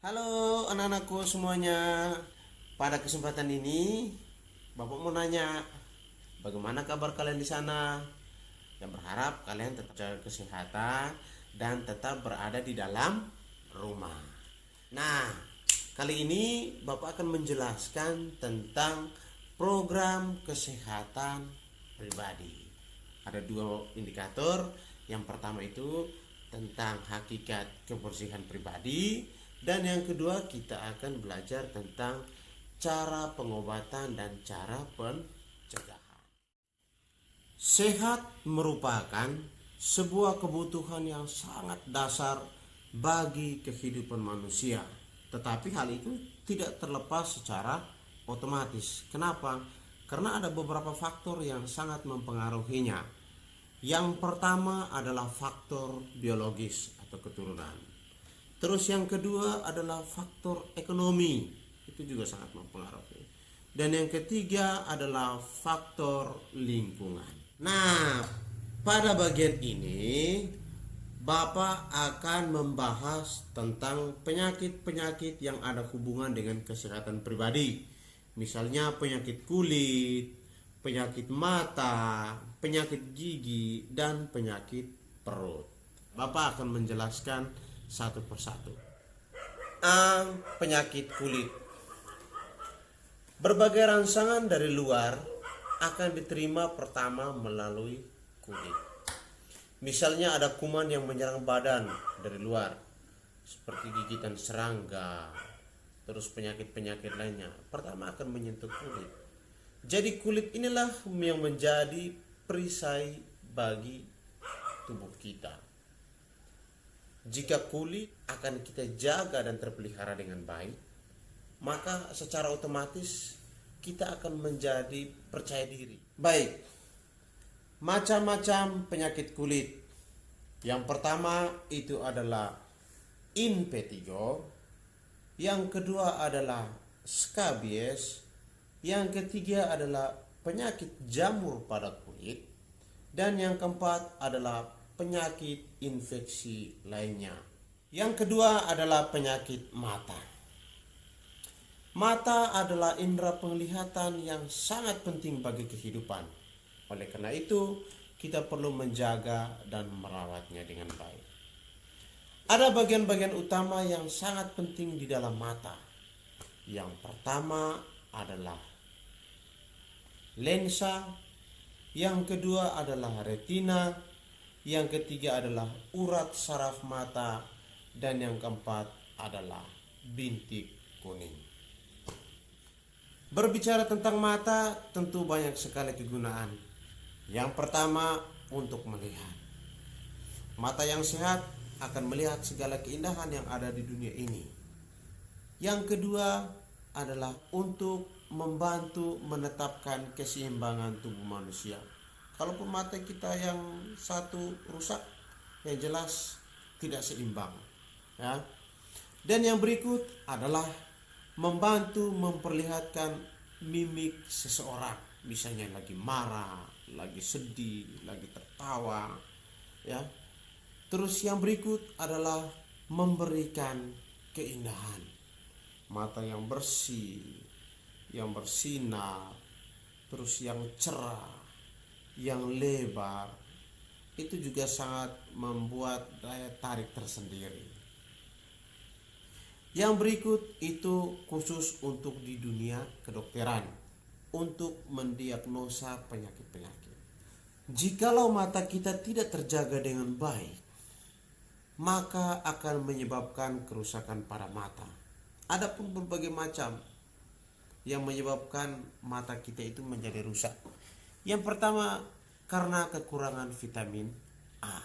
Halo anak-anakku semuanya. Pada kesempatan ini Bapak mau nanya, bagaimana kabar kalian di sana? Dan berharap kalian tetap jaga kesehatan dan tetap berada di dalam rumah. Nah, kali ini Bapak akan menjelaskan tentang program kesehatan pribadi. Ada dua indikator. Yang pertama itu tentang hakikat kebersihan pribadi, dan yang kedua kita akan belajar tentang cara pengobatan dan cara pencegahan. Sehat merupakan sebuah kebutuhan yang sangat dasar bagi kehidupan manusia. Tetapi hal itu tidak terlepas secara otomatis. Kenapa? Karena ada beberapa faktor yang sangat mempengaruhinya. Yang pertama adalah faktor biologis atau keturunan. Terus yang kedua adalah faktor ekonomi, itu juga sangat mempengaruhi. Dan yang ketiga adalah faktor lingkungan. Nah, pada bagian ini Bapak akan membahas tentang penyakit-penyakit yang ada hubungan dengan kesehatan pribadi. Misalnya penyakit kulit, penyakit mata, penyakit gigi, dan penyakit perut. Bapak akan menjelaskan satu persatu. Penyakit kulit. Berbagai rangsangan dari luar akan diterima pertama melalui kulit. Misalnya ada kuman yang menyerang badan dari luar, seperti gigitan serangga, terus penyakit-penyakit lainnya, pertama akan menyentuh kulit. Jadi kulit inilah yang menjadi perisai bagi tubuh kita. Jika kulit akan kita jaga dan terpelihara dengan baik, maka secara otomatis kita akan menjadi percaya diri. Baik, macam-macam penyakit kulit. Yang pertama itu adalah impetigo, yang kedua adalah skabies, yang ketiga adalah penyakit jamur pada kulit, dan yang keempat adalah penyakit infeksi lainnya. Yang kedua adalah penyakit mata. Mata adalah indera penglihatan yang sangat penting bagi kehidupan. Oleh karena itu, kita perlu menjaga dan merawatnya dengan baik. Ada bagian-bagian utama yang sangat penting di dalam mata. Yang pertama adalah lensa, yang kedua adalah retina, yang ketiga adalah urat saraf mata, dan yang keempat adalah bintik kuning. Berbicara tentang mata, tentu banyak sekali kegunaan. Yang pertama, untuk melihat. Mata yang sehat akan melihat segala keindahan yang ada di dunia ini. Yang kedua adalah untuk membantu menetapkan keseimbangan tubuh manusia. Kalau mata kita yang satu rusak, yang jelas tidak seimbang, ya. Dan yang berikut adalah membantu memperlihatkan mimik seseorang, misalnya lagi marah, lagi sedih, lagi tertawa, ya. Terus yang berikut adalah memberikan keindahan. Mata yang bersih, yang bersinar, terus yang cerah, yang lebar, itu juga sangat membuat daya tarik tersendiri. Yang berikut itu khusus untuk di dunia kedokteran, untuk mendiagnosa penyakit-penyakit. Jikalau mata kita tidak terjaga dengan baik, maka akan menyebabkan kerusakan pada mata. Adapun berbagai macam yang menyebabkan mata kita itu menjadi rusak. Yang pertama, karena kekurangan vitamin A.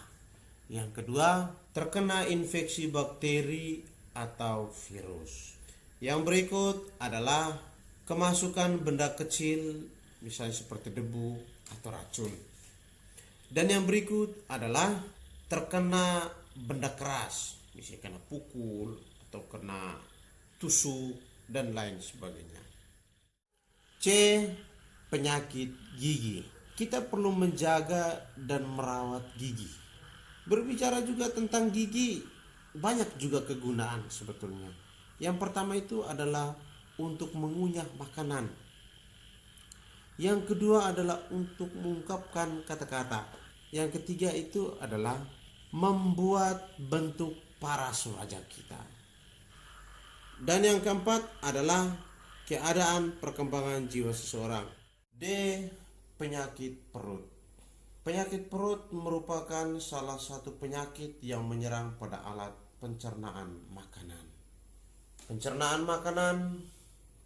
Yang kedua, terkena infeksi bakteri atau virus. Yang berikut adalah kemasukan benda kecil, misalnya seperti debu atau racun. Dan yang berikut adalah terkena benda keras, misalnya kena pukul atau kena tusuk dan lain sebagainya. C. Penyakit gigi. Kita perlu menjaga dan merawat gigi. Berbicara juga tentang gigi, banyak juga kegunaan sebetulnya. Yang pertama itu adalah untuk mengunyah makanan. Yang kedua adalah untuk mengungkapkan kata-kata. Yang ketiga itu adalah membuat bentuk paras wajah kita. Dan yang keempat adalah keadaan perkembangan jiwa seseorang. D. Penyakit perut. Penyakit perut merupakan salah satu penyakit yang menyerang pada alat pencernaan makanan. Pencernaan makanan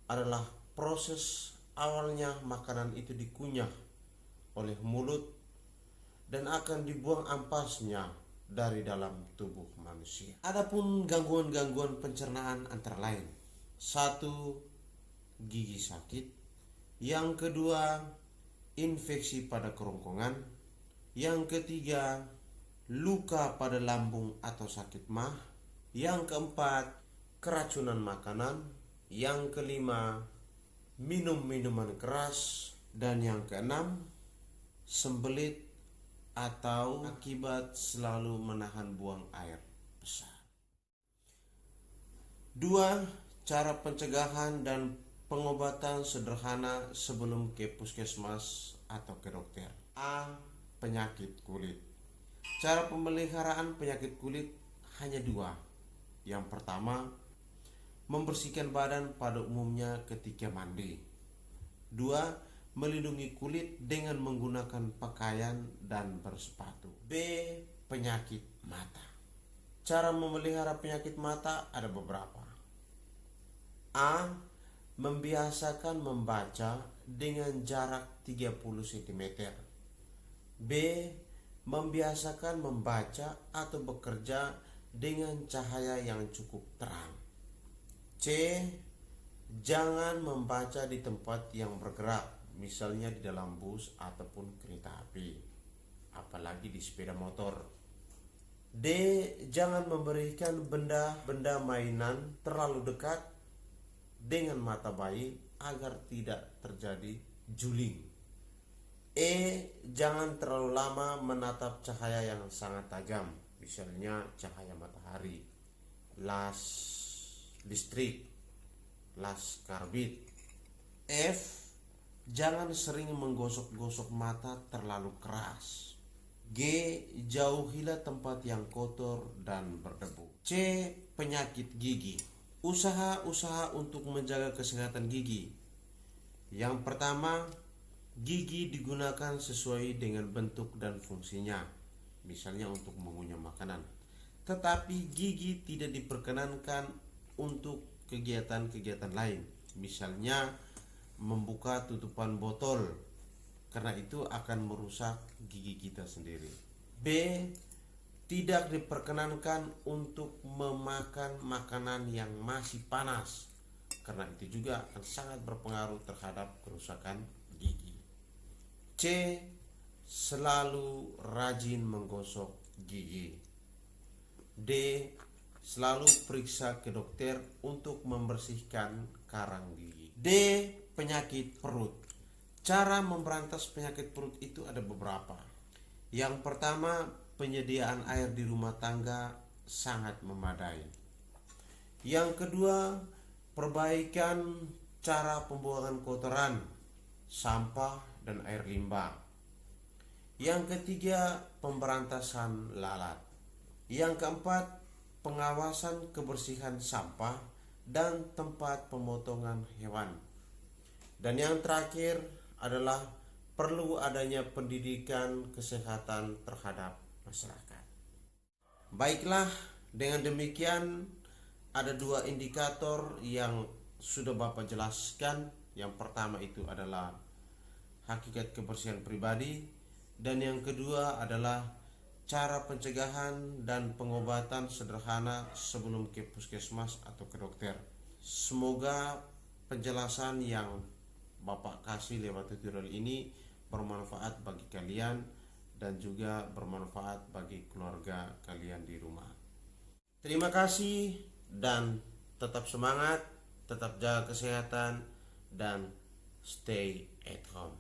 adalah proses awalnya makanan itu dikunyah oleh mulut dan akan dibuang ampasnya dari dalam tubuh manusia. Adapun gangguan-gangguan pencernaan antara lain: 1. Gigi sakit. Yang kedua, infeksi pada kerongkongan. Yang ketiga, luka pada lambung atau sakit mah. Yang keempat, keracunan makanan. Yang kelima, minum minuman keras. Dan yang keenam, sembelit atau akibat selalu menahan buang air besar. 2. Cara pencegahan dan pengobatan sederhana sebelum ke puskesmas atau ke dokter. A. Penyakit kulit. Cara pemeliharaan penyakit kulit hanya 2. Yang pertama, membersihkan badan pada umumnya ketika mandi. 2. Melindungi kulit dengan menggunakan pakaian dan bersepatu. B. Penyakit mata. Cara memelihara penyakit mata ada beberapa. A. Membiasakan membaca dengan jarak 30 cm. B. Membiasakan membaca atau bekerja dengan cahaya yang cukup terang. C. Jangan membaca di tempat yang bergerak, misalnya di dalam bus ataupun kereta api, apalagi di sepeda motor. D. Jangan memberikan benda-benda mainan terlalu dekat dengan mata bayi agar tidak terjadi juling. E. Jangan terlalu lama menatap cahaya yang sangat tajam, misalnya cahaya matahari, las listrik, las karbit. F. Jangan sering menggosok-gosok mata terlalu keras. G. Jauhilah tempat yang kotor dan berdebu. C. Penyakit gigi. Usaha-usaha untuk menjaga kesehatan gigi. Yang pertama, gigi digunakan sesuai dengan bentuk dan fungsinya, misalnya untuk mengunyah makanan. Tetapi gigi tidak diperkenankan untuk kegiatan-kegiatan lain, misalnya membuka tutupan botol, karena itu akan merusak gigi kita sendiri. B. Tidak diperkenankan untuk memakan makanan yang masih panas, karena itu juga akan sangat berpengaruh terhadap kerusakan gigi. C. Selalu rajin menggosok gigi. D. Selalu periksa ke dokter untuk membersihkan karang gigi. D. Penyakit perut. Cara memberantas penyakit perut itu ada beberapa. Yang pertama, penyediaan air di rumah tangga sangat memadai. Yang kedua, perbaikan cara pembuangan kotoran, sampah, dan air limbah. Yang ketiga, pemberantasan lalat. Yang keempat, pengawasan kebersihan sampah dan tempat pemotongan hewan. Dan yang terakhir adalah perlu adanya pendidikan kesehatan terhadap masyarakat. Baiklah, dengan demikian ada 2 indikator yang sudah Bapak jelaskan. Yang pertama itu adalah hakikat kebersihan pribadi, dan yang kedua adalah cara pencegahan dan pengobatan sederhana sebelum ke puskesmas atau ke dokter. Semoga penjelasan yang Bapak kasih lewat tutorial ini bermanfaat bagi kalian dan juga bermanfaat bagi keluarga kalian di rumah. Terima kasih dan tetap semangat, tetap jaga kesehatan, dan stay at home.